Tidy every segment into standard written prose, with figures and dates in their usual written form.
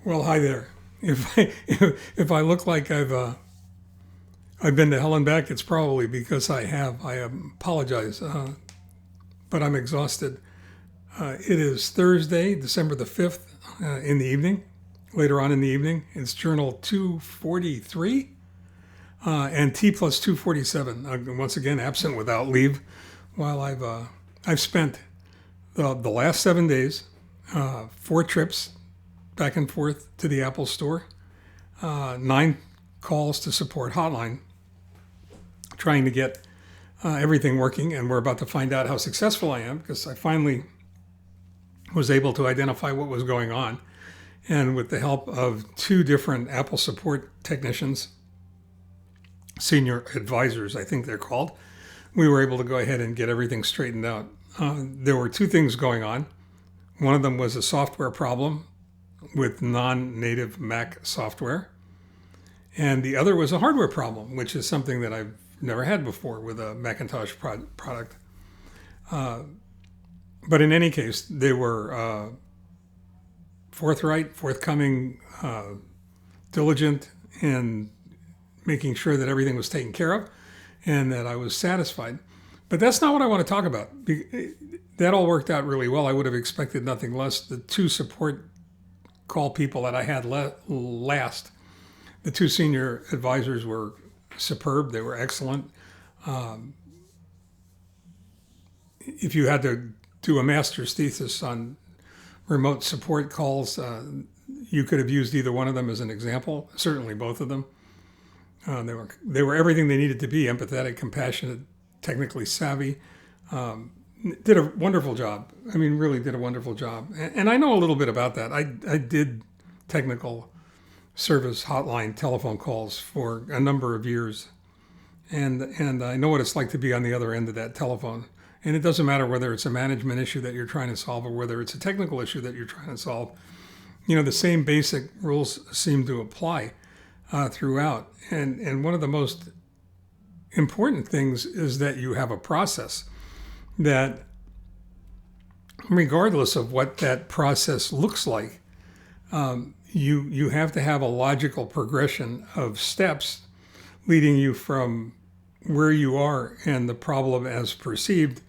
Well, hi there. If I look like I've been to hell and back, it's probably because I have. I apologize, but I'm exhausted. It is Thursday, December the 5th, in the evening. Later on in the evening, it's Journal 243 and T+247. Once again, absent without leave. While I've spent the last 7 days, 4 trips back and forth to the Apple Store, 9 calls to support hotline, trying to get everything working. And we're about to find out how successful I am because I finally was able to identify what was going on. And with the help of 2 different Apple support technicians, senior advisors, I think they're called, we were able to go ahead and get everything straightened out. There were 2 things going on. One of them was a software problem with non-native Mac software. And the other was a hardware problem, which is something that I've never had before with a Macintosh product. But in any case, they were forthcoming, diligent in making sure that everything was taken care of and that I was satisfied. But that's not what I want to talk about. That all worked out really well. I would have expected nothing less. The 2 support call people that I had last, the 2 senior advisors were superb. They were excellent. If you had to do a master's thesis on remote support calls, you could have used either one of them as an example. Certainly both of them. They were everything they needed to be: empathetic, compassionate, technically savvy. Did a wonderful job. I mean, really did a wonderful job. And I know a little bit about that. I did technical service hotline telephone calls for a number of years. And I know what it's like to be on the other end of that telephone. And it doesn't matter whether it's a management issue that you're trying to solve or whether it's a technical issue that you're trying to solve. You know, the same basic rules seem to apply throughout. And one of the most important things is that you have a process that, regardless of what that process looks like, you have to have a logical progression of steps leading you from where you are and the problem as perceived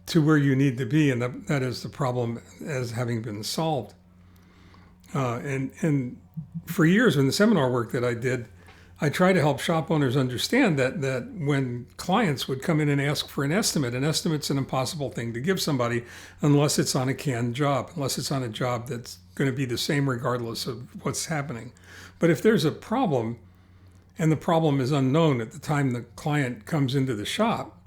to where you need to be, and that is the problem as having been solved. And for years in the seminar work that I did, I try to help shop owners understand that when clients would come in and ask for an estimate's an impossible thing to give somebody unless it's on a canned job, unless it's on a job that's going to be the same regardless of what's happening. But if there's a problem and the problem is unknown at the time the client comes into the shop,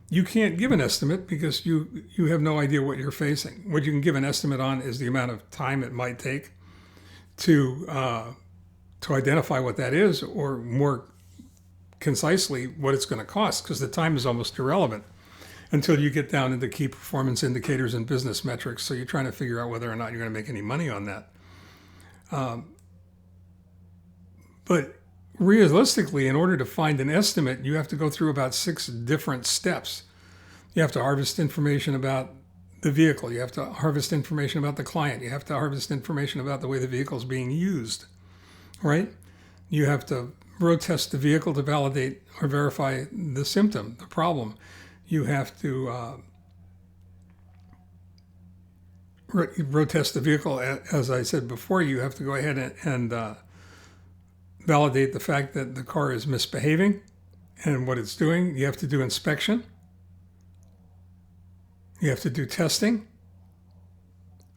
you can't give an estimate because you have no idea what you're facing. What you can give an estimate on is the amount of time it might take to identify what that is, or more concisely, what it's going to cost, because the time is almost irrelevant until you get down into key performance indicators and business metrics. So you're trying to figure out whether or not you're going to make any money on that. But realistically, in order to find an estimate, you have to go through about 6 different steps. You have to harvest information about the vehicle. You have to harvest information about the client. You have to harvest information about the way the vehicle is being used. Right? You have to road test the vehicle to validate or verify the symptom, the problem. You have to road test the vehicle. As I said before, you have to go ahead and validate the fact that the car is misbehaving and what it's doing. You have to do inspection. You have to do testing.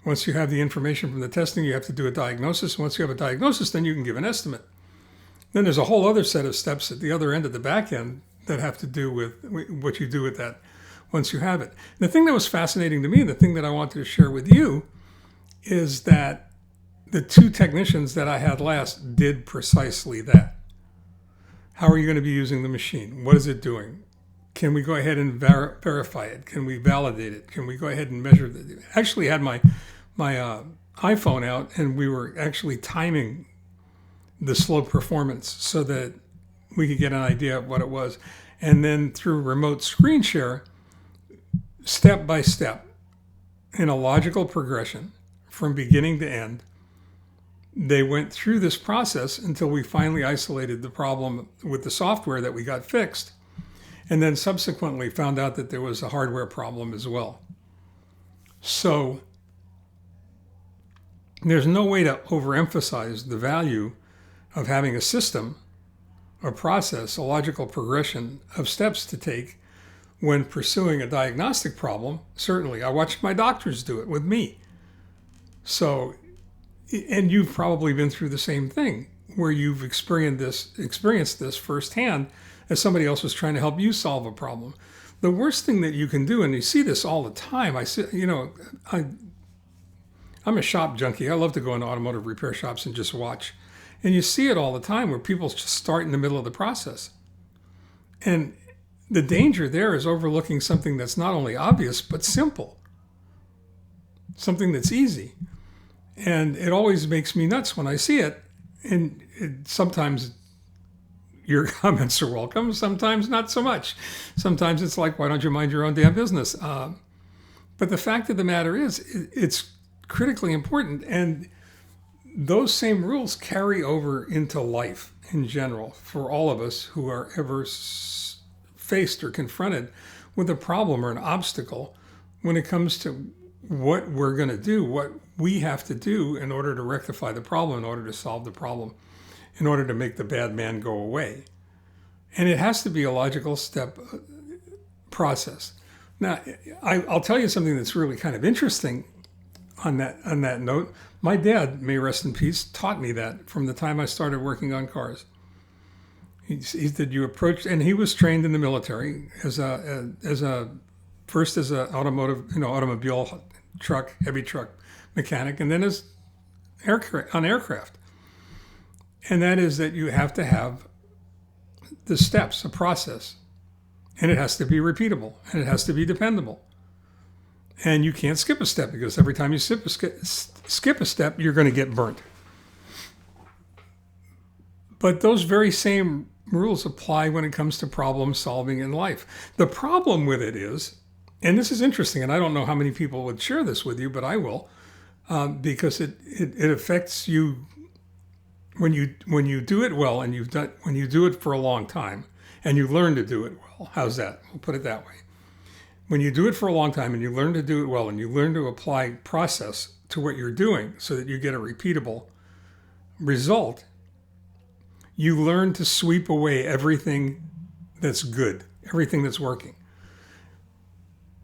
Once you have the information from the testing, you have to do a diagnosis. Once you have a diagnosis, then you can give an estimate. Then there's a whole other set of steps at the other end of the back end that have to do with what you do with that once you have it. The thing that was fascinating to me, the thing that I wanted to share with you, is that the 2 technicians that I had last did precisely that. How are you going to be using the machine? What is it doing? Can we go ahead and verify it? Can we validate it? Can we go ahead and measure it? I actually had my iPhone out, and we were actually timing the slow performance so that we could get an idea of what it was. And then through remote screen share, step by step, in a logical progression from beginning to end, they went through this process until we finally isolated the problem with the software that we got fixed, and then subsequently found out that there was a hardware problem as well. So there's no way to overemphasize the value of having a system, a process, a logical progression of steps to take when pursuing a diagnostic problem. Certainly, I watched my doctors do it with me. So, and you've probably been through the same thing where you've experienced this firsthand as somebody else was trying to help you solve a problem. The worst thing that you can do, and you see this all the time, I'm a shop junkie. I love to go into automotive repair shops and just watch. And you see it all the time where people just start in the middle of the process. And the danger there is overlooking something that's not only obvious, but simple. Something that's easy. And it always makes me nuts when I see it. And sometimes your comments are welcome, sometimes not so much. Sometimes it's like, why don't you mind your own damn business? But the fact of the matter is, it's critically important. And those same rules carry over into life in general for all of us who are ever faced or confronted with a problem or an obstacle when it comes to what we're going to do, what we have to do in order to rectify the problem, in order to solve the problem, in order to make the bad man go away. And it has to be a logical step process. Now, I'll tell you something that's really kind of interesting on that note. My dad, may rest in peace, taught me that from the time I started working on cars. He said you approach, and he was trained in the military as a automobile truck, heavy truck mechanic, and then as on aircraft. And that is that you have to have the steps, a process, and it has to be repeatable, and it has to be dependable. And you can't skip a step, because every time you skip a step, you're going to get burnt. But those very same rules apply when it comes to problem solving in life. The problem with it is, and this is interesting, and I don't know how many people would share this with you, but I will, because it affects you when you do it well, and when you do it for a long time, and you learn to do it well. How's that? We'll put it that way. When you do it for a long time and you learn to do it well, and you learn to apply process to what you're doing so that you get a repeatable result, you learn to sweep away everything that's good, everything that's working.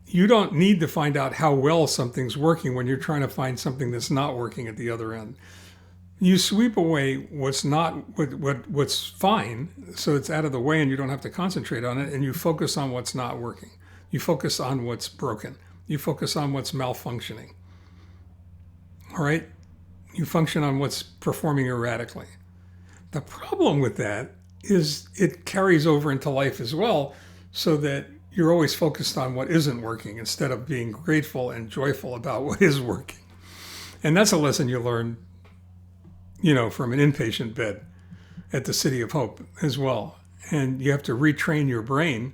You don't need to find out how well something's working when you're trying to find something that's not working at the other end. You sweep away what's fine, so it's out of the way and you don't have to concentrate on it, and you focus on what's not working. You focus on what's broken. You focus on what's malfunctioning. All right? You function on what's performing erratically. The problem with that is it carries over into life as well, so that you're always focused on what isn't working instead of being grateful and joyful about what is working. And that's a lesson you learn, from an inpatient bed at the City of Hope as well. And you have to retrain your brain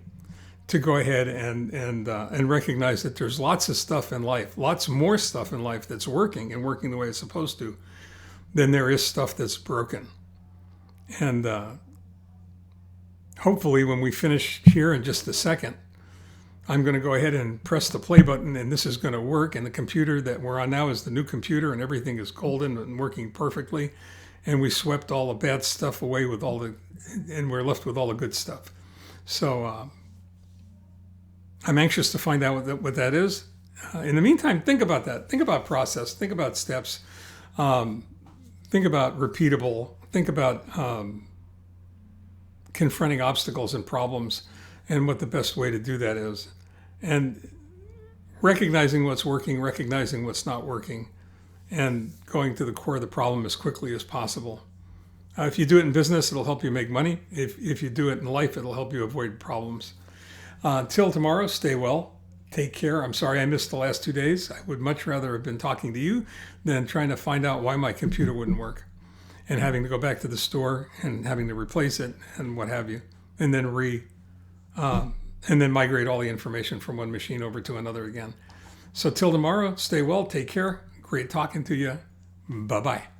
to go ahead and recognize that there's lots of stuff in life, lots more stuff in life that's working and working the way it's supposed to, than there is stuff that's broken. And hopefully when we finish here in just a second, I'm going to go ahead and press the play button, and this is going to work. And the computer that we're on now is the new computer, and everything is golden and working perfectly. And we swept all the bad stuff away and we're left with all the good stuff. So I'm anxious to find out what that is. In the meantime, think about that. Think about process. Think about steps. Think about repeatable. Think about confronting obstacles and problems and what the best way to do that is. And recognizing what's working, recognizing what's not working, and going to the core of the problem as quickly as possible. If you do it in business, it'll help you make money. If you do it in life, it'll help you avoid problems. Till tomorrow, stay well. Take care. I'm sorry I missed the last 2 days. I would much rather have been talking to you than trying to find out why my computer wouldn't work and having to go back to the store and having to replace it and what have you, and then migrate all the information from one machine over to another again. So till tomorrow, stay well, take care. Great talking to you. Bye-bye.